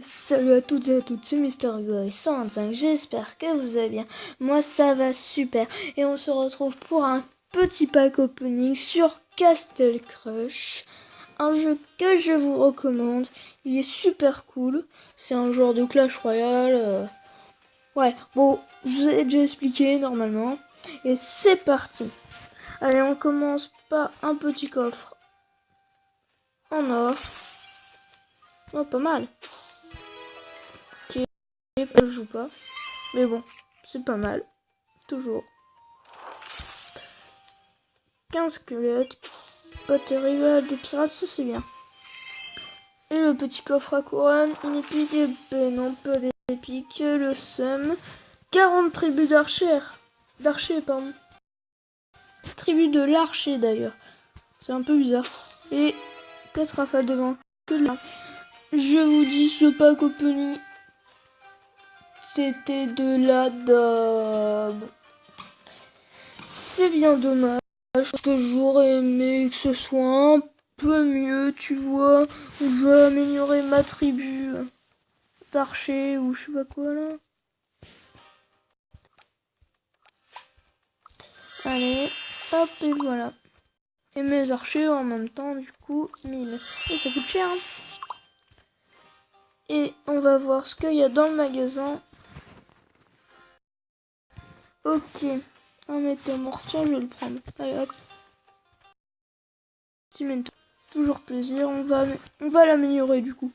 Salut à toutes et à tous, c'est MrHugo 125, j'espère que vous allez bien. Moi ça va super et on se retrouve pour un petit pack opening sur Castle Crush. Un jeu que je vous recommande, il est super cool, c'est un genre de Clash Royale. Ouais, bon, je vous ai déjà expliqué normalement. Et c'est parti. Allez, on commence par un petit coffre en or. Oh, pas mal. Je joue pas. Mais bon, c'est pas mal. Toujours. 15 squelettes. Pas terrible, des pirates, ça c'est bien. Et le petit coffre à couronne, une épique et ben non, pas d'épique, le seum. 40 tribus d'archers. D'archers, pardon. Tribu de l'archer d'ailleurs. C'est un peu bizarre. Et 4 rafales de vent. Que de la... Je vous dis, ce pack opening, c'était de la daube. C'est bien dommage, parce que j'aurais aimé que ce soit un peu mieux, tu vois. Où je vais améliorer ma tribu d'archer ou je sais pas quoi là. Allez, hop, et voilà. Et mes archers en même temps, du coup, 1000. Et ça coûte cher, hein. Et on va voir ce qu'il y a dans le magasin. Ok, un métamorphe, tiens, je vais le prendre. Allez, hop. Toujours plaisir, on va l'améliorer du coup.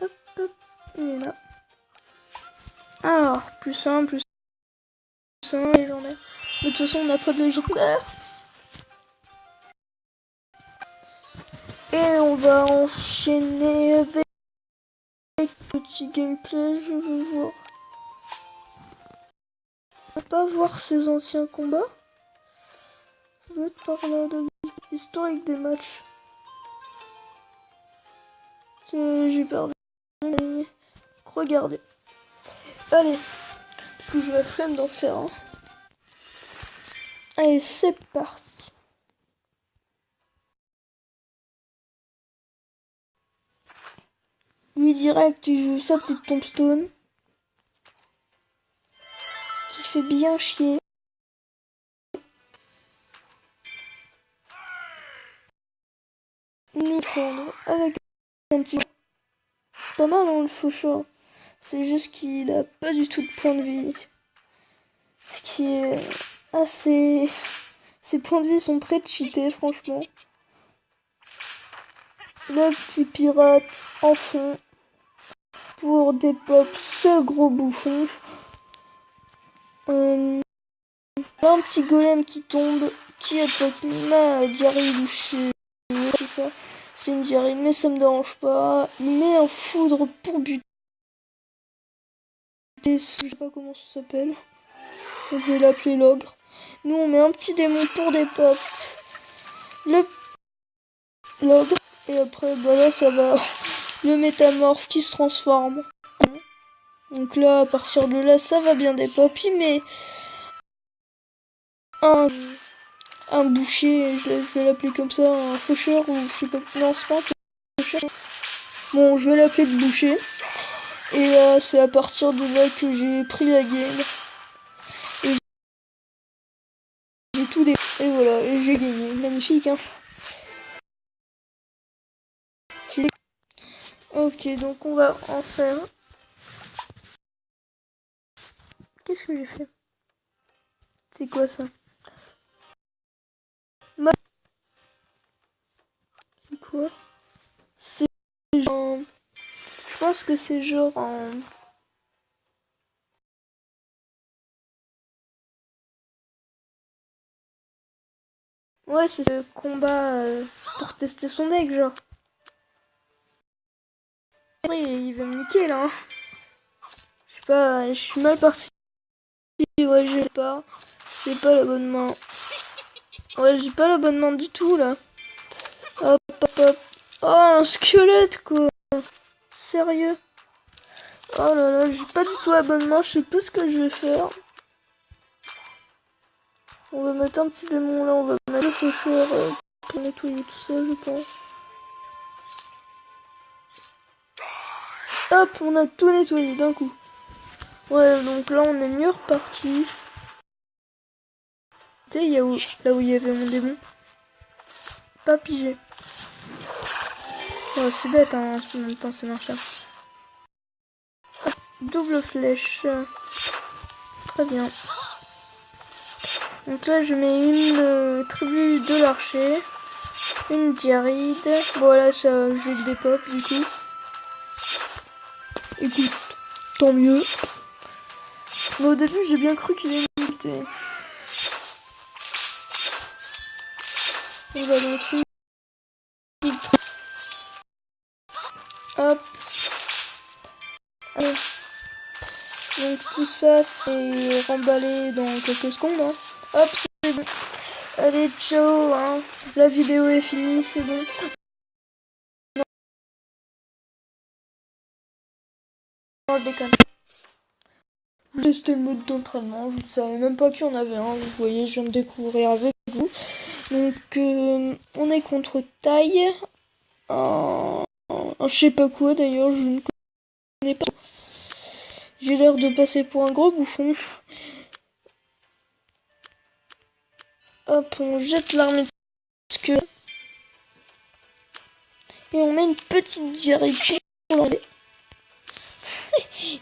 Hop, hop, il est là. Alors, plus 1, légendaire. Mais de toute façon, on n'a pas de légendaire. Et on va enchaîner avec petit gameplay, je veux voir. On va pas voir ses anciens combats. Ça doit être par là, historique des matchs. J'ai perdu. Regardez. Allez, parce que j'ai la flemme d'en faire un. Allez, c'est parti. Lui direct, il joue sa petite tombstone. Qui fait bien chier. Nous prendre avec un petit... C'est pas mal, hein, le faucheur. C'est juste qu'il a pas du tout de points de vie. Ce qui est assez... Ses points de vie sont très cheatés, franchement. Le petit pirate en fond. Pour des pops, ce gros bouffon. Un petit golem qui tombe, qui attaque ma diarrhée douchée. C'est ça, c'est une diarrhée, mais ça me dérange pas. Il met un foudre pour buter. Je sais pas comment ça s'appelle. Je vais l'appeler l'ogre. Nous on met un petit démon pour des pops. L'ogre. Et après, bah là ça va. Le métamorphe qui se transforme. Donc là, à partir de là, ça va bien des pops. Mais un boucher, je vais l'appeler comme ça, un faucheur ou je sais pas. Non, c'est pas un faucheur. Bon, je vais l'appeler de boucher. Et là, c'est à partir de là que j'ai pris la game. Et j'ai tout et voilà, et j'ai gagné. Magnifique, hein. Ok, donc on va en faire. Qu'est-ce que j'ai fait? C'est quoi ça? C'est quoi? C'est genre... Je pense que c'est genre en... Ouais, c'est ce combat pour tester son deck, genre. Il va me niquer, là. Hein. Je sais pas, je suis mal parti. Ouais, j'ai pas la bonne main. Ouais, j'ai pas la bonne main du tout, là. Hop, hop, hop. Oh, un squelette, quoi. Sérieux? Oh là là, j'ai pas du tout la bonne main, je sais pas ce que je vais faire. On va mettre un petit démon là, on va mettre le faucheur pour nettoyer tout ça, je pense. hop, on a tout nettoyé d'un coup. Ouais, donc là, on est mieux reparti. Tu sais, là où il y avait mon démon. Pas pigé. Oh, c'est bête, hein, en même temps, c'est marchable. Double flèche. Très bien. Donc là, je mets une tribu de l'archer. Une diarrhide. Voilà, ça, je vais le dépop, du coup. Écoute, tant mieux. Mais au début, j'ai bien cru qu'il allait me buter. On va donc filtre. Hop. Allez. Donc tout ça, c'est remballé dans quelques secondes. Hein. Hop, c'est bon. Allez, ciao. Hein. La vidéo est finie, c'est bon. Non, je déconne. C'était le mode d'entraînement, je savais même pas qu'il y en avait un, vous voyez, je viens de découvrir avec vous. Donc on est contre taille, un je sais pas quoi d'ailleurs, je ne connais pas. J'ai l'air de passer pour un gros bouffon. Hop, on jette l'armée de squelettes. Et on met une petite diarrhée pour l'enlever.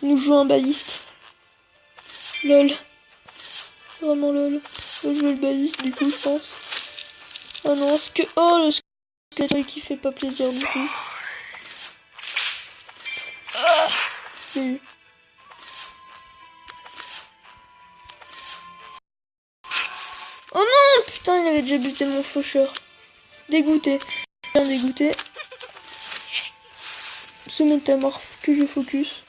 Il nous joue un baliste. Lol. C'est vraiment lol. Je joue le baliste du coup, je pense. Ah non, oh, le squelette qui fait pas plaisir du tout. Ah, j'ai eu. Oh non, putain, il avait déjà buté mon faucheur. Dégoûté. Bien dégoûté. Ce métamorphe que je focus.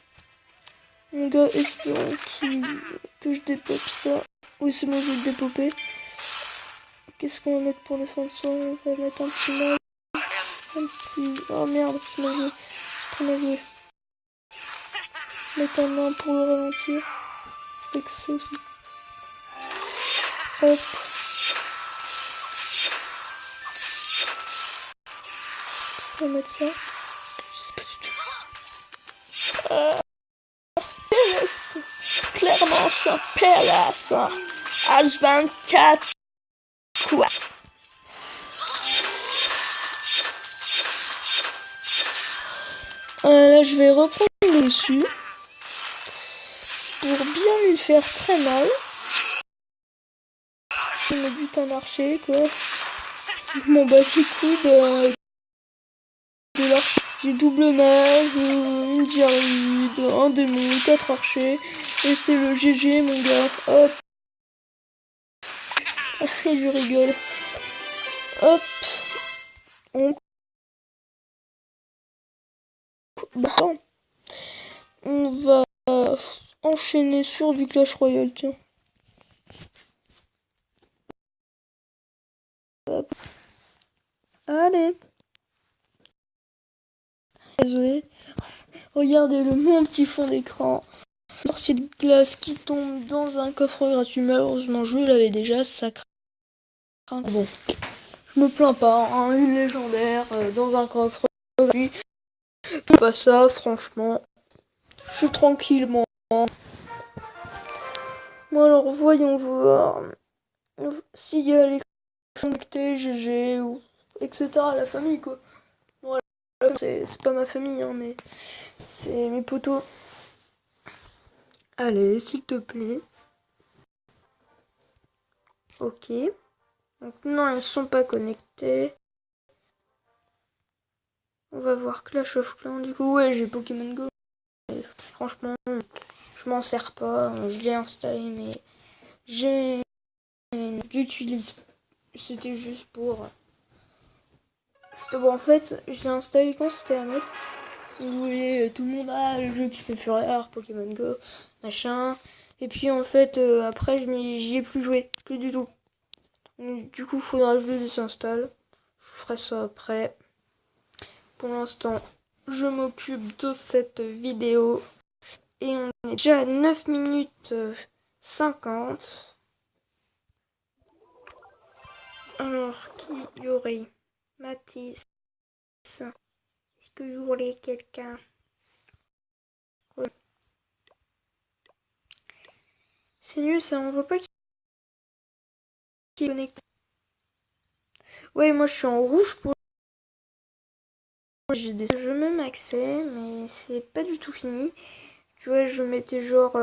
Mon gars, espérons que je dépop ça. Oui, c'est bon, je vais le dépoper. Qu'est-ce qu'on va mettre pour le fond de sang? On va mettre un petit mal. Un petit... Oh merde, j'ai mal joué. J'ai trop mal joué. Mettre un nain pour le ralentir. Avec ça aussi. Hop. Qu'est-ce qu'on va mettre ça? Je sais pas du tout. PLS. Clairement, je suis un PLS. H24. Quoi? Là, je vais reprendre le dessus. Pour bien lui faire très mal. Je me bute un archer, quoi. Je m'en bats les couilles de l'archer. J'ai double mage, une diarrhide, un démon, 4 archers. Et c'est le GG, mon gars. Hop. Et je rigole. Hop. On va enchaîner sur du Clash Royale, tiens. Hop. Allez. Désolé. Regardez mon petit fond d'écran. Sorcier de glace qui tombe dans un coffre gratuit. Malheureusement, je l'avais déjà, ça craint. Bon, je me plains pas, hein, une légendaire dans un coffre gratuit. Pas ça, franchement. Je suis tranquillement. Bon, alors, voyons voir. S'il y a les connectés, GG, ou etc. La famille, quoi. Voilà, c'est pas ma famille, hein, mais c'est mes potos. Allez, s'il te plaît. Ok. Donc non, ils sont pas connectés. On va voir Clash of Clans. Du coup, ouais, j'ai Pokémon Go. Et franchement, je m'en sers pas. Je l'ai installé, mais j'utilise. C'était juste pour... C'était bon, en fait, je l'ai installé quand c'était à mettre. Vous voyez, tout le monde a le jeu qui fait fureur, Pokémon Go, machin. Et puis en fait, après, j'y ai plus joué, plus du tout. Du coup, faudra que je le désinstalle. Je ferai ça après. Pour l'instant, je m'occupe de cette vidéo. Et on est déjà à 9 minutes 50. Alors, qui y aurait? Mathis. Est-ce que je voulais quelqu'un? C'est nul ça, on voit pas qui est connecté. Ouais, moi je suis en rouge pour... Je me maxais, mais c'est pas du tout fini. Tu vois, je mettais genre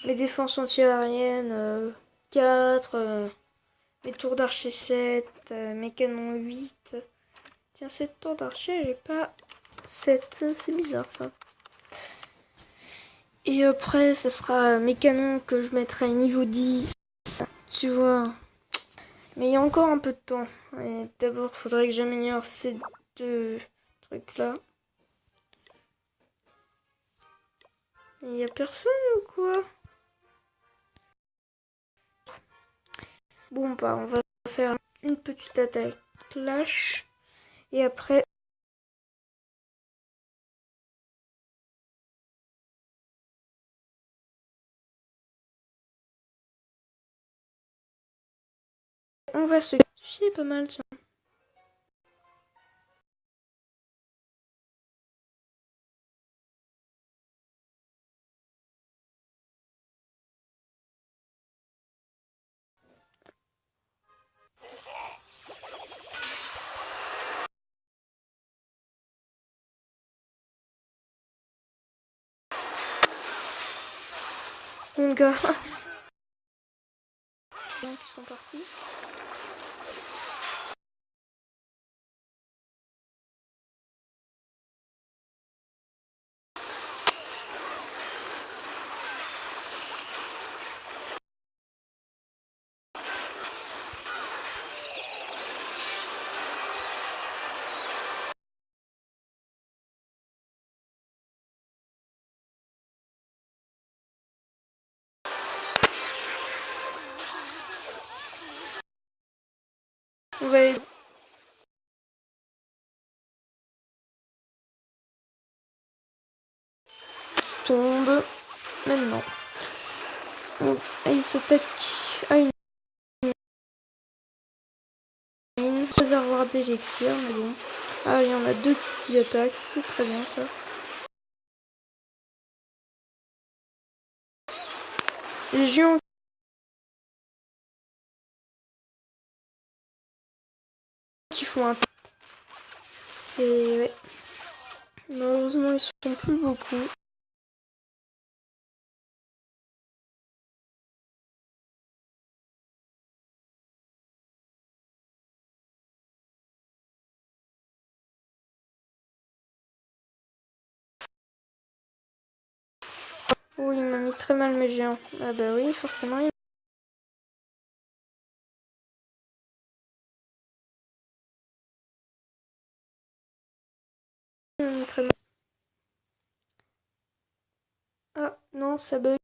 mes défenses anti-aériennes 4, mes tours d'archer 7, mes canons 8. Tiens, cette tour d'archer, j'ai pas 7. C'est bizarre ça. Et après, ça sera mes canons que je mettrai niveau 10. Tu vois. Mais il y a encore un peu de temps. Et d'abord, il faudrait que j'améliore ces deux trucs-là. Il y a personne ou quoi? Bon, bah, on va faire une petite attaque clash. Et après, on va se... C'est pas mal, ça. Mon gars. Donc, ils sont partis. On va aller... Tombe. Maintenant. Il s'attaque à une réservoir d'élixir, mais bon. Ah, il y en a deux qui s'y attaquent, c'est très bien ça. Les géants qui font un... C'est... Ouais. Malheureusement, ils sont plus beaucoup. Oh, il m'a mis très mal mes géants. Ah bah oui, forcément, il m'a mis très mal. Ah, non, ça bug.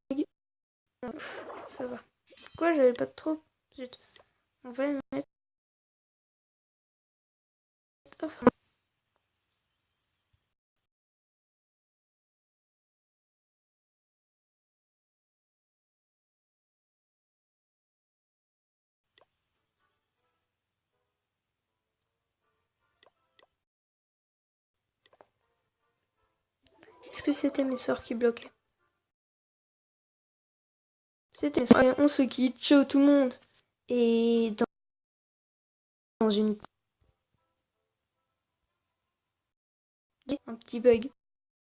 Ça va. Quoi, j'avais pas de trop... Zut. On va le mettre... Off. Est-ce que c'était mes sorts qui bloquaient? C'était mes sorts. Allez, on se quitte. Ciao tout le monde. Et dans une... Un petit bug.